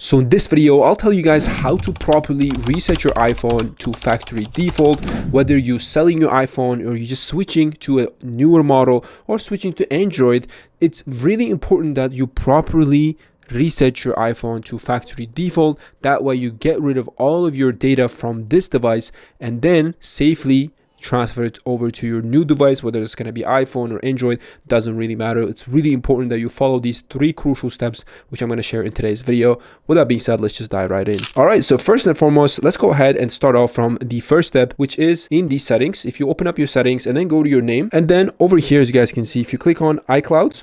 So in this video, I'll tell you guys how to properly reset your iPhone to factory default, whether you're selling your iPhone or you're just switching to a newer model or switching to Android. It's really important that you properly reset your iPhone to factory default. That way you get rid of all of your data from this device and then safely transfer it over to your new device, whether it's going to be iPhone or Android, doesn't really matter. It's really important that you follow these 3 crucial steps, which I'm going to share in today's video. With that being said, let's just dive right in. All right, so first and foremost, let's go ahead and start off from the first step, which is in the settings. If you open up your settings and then go to your name, and then over here, as you guys can see, if you click on iCloud,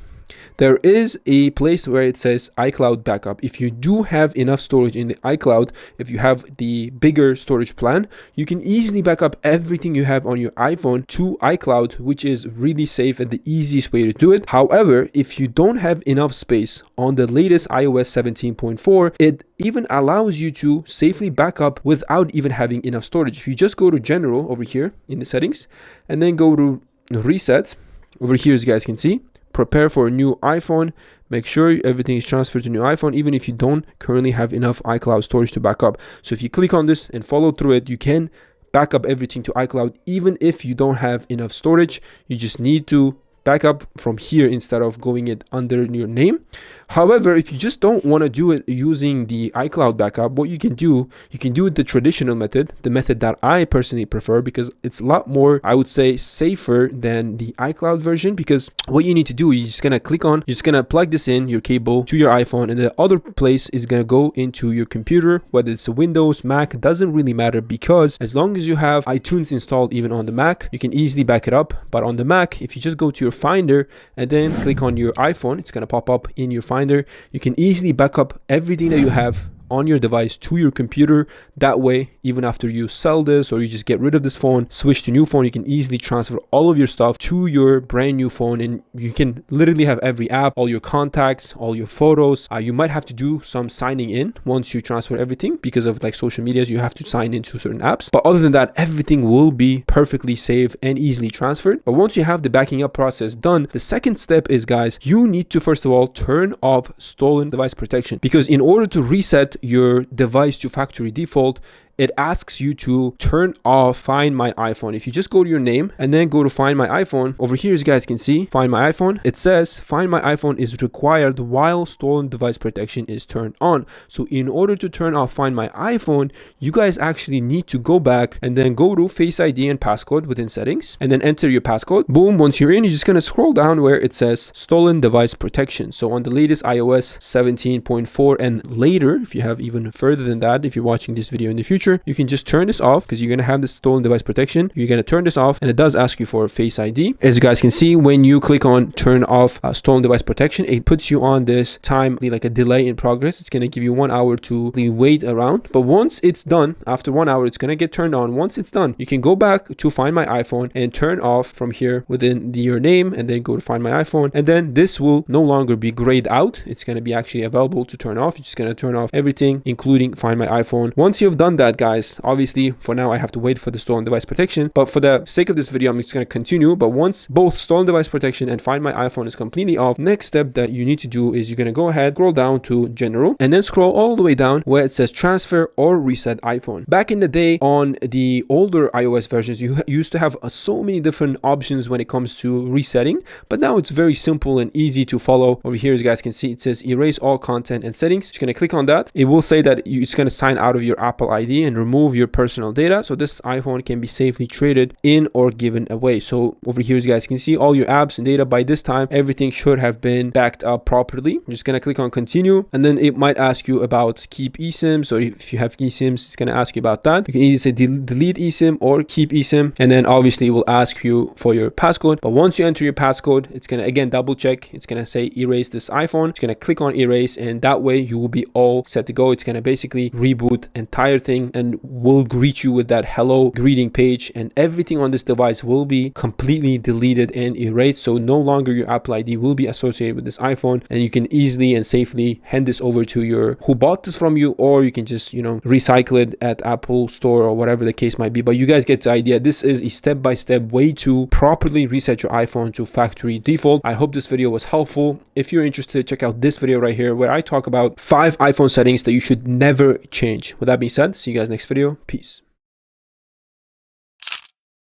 there is a place where it says iCloud backup. If you do have enough storage in the iCloud, if you have the bigger storage plan, you can easily back up everything you have on your iPhone to iCloud, which is really safe and the easiest way to do it. However, if you don't have enough space on the latest iOS 17.4, it even allows you to safely back up without even having enough storage. If you just go to General over here in the settings and then go to Reset, over here as you guys can see, prepare for a new iPhone. Make sure everything is transferred to new iPhone, even if you don't currently have enough iCloud storage to back up. So if you click on this and follow through it, you can back up everything to iCloud, even if you don't have enough storage. You just need to back up from here instead of going it under your name. However, if you just don't want to do it using the iCloud backup, what you can do it the traditional method, the method that I personally prefer, because it's a lot more, I would say, safer than the iCloud version. Because what you need to do, you're just gonna plug this in your cable to your iPhone, and the other place is gonna go into your computer, whether it's a Windows, Mac, doesn't really matter, because as long as you have iTunes installed even on the Mac, you can easily back it up. But on the Mac, if you just go to your Finder and then click on your iPhone, it's gonna pop up in your Finder. You can easily back up everything that you have on your device to your computer. That way, even after you sell this or you just get rid of this phone, switch to new phone, you can easily transfer all of your stuff to your brand new phone, and you can literally have every app, all your contacts, all your photos. You might have to do some signing in once you transfer everything, because of like social medias, you have to sign into certain apps. But other than that, everything will be perfectly safe and easily transferred. But once you have the backing up process done, the second step is, guys, you need to first of all turn off stolen device protection, because in order to reset your device to factory default, it asks you to turn off Find My iPhone. If you just go to your name and then go to Find My iPhone, over here as you guys can see, Find My iPhone, it says Find My iPhone is required while stolen device protection is turned on. So in order to turn off Find My iPhone, you guys actually need to go back and then go to Face ID and passcode within settings and then enter your passcode. Boom, once you're in, you're just going to scroll down where it says stolen device protection. So on the latest iOS 17.4 and later, if you have even further than that, if you're watching this video in the future, you can just turn this off, because you're going to have this stolen device protection. You're going to turn this off, and it does ask you for Face ID. As you guys can see, when you click on turn off stolen device protection, it puts you on this time, like a delay in progress. It's going to give you 1 hour to wait around. But once it's done, after 1 hour, it's going to get turned on. Once it's done, you can go back to Find My iPhone and turn off from here within your name, and then go to Find My iPhone. And then this will no longer be grayed out. It's going to be actually available to turn off. You're just going to turn off everything, including Find My iPhone. Once you've done that, guys, obviously for now I have to wait for the stolen device protection, but for the sake of this video, I'm just going to continue. But once both stolen device protection and Find My iPhone is completely off, next step that you need to do is you're going to go ahead, scroll down to General, and then scroll all the way down where it says Transfer or Reset iPhone. Back in the day, on the older iOS versions, you used to have so many different options when it comes to resetting, but now it's very simple and easy to follow. Over here, as you guys can see, it says Erase all content and settings. You're going to click on that. It will say that it's going to sign out of your Apple ID and remove your personal data, so this iPhone can be safely traded in or given away. So over here, as you guys can see, all your apps and data, by this time everything should have been backed up properly. I'm just going to click on continue, and then it might ask you about keep eSIMs, or if you have eSIMs, it's going to ask you about that. You can either say delete eSIM or keep eSIM, and then obviously it will ask you for your passcode. But once you enter your passcode, it's going to again double check. It's going to say erase this iPhone. It's going to click on erase, and that way you will be all set to go. It's going to basically reboot entire thing and will greet you with that hello greeting page, and everything on this device will be completely deleted and erased. So no longer your Apple ID will be associated with this iPhone, and you can easily and safely hand this over to your who bought this from you, or you can just, you know, recycle it at Apple Store or whatever the case might be. But you guys get the idea. This is a step-by-step way to properly reset your iPhone to factory default. I hope this video was helpful. If you're interested, check out this video right here where I talk about 5 iPhone settings that you should never change. With that being said, see you guys next video. Peace.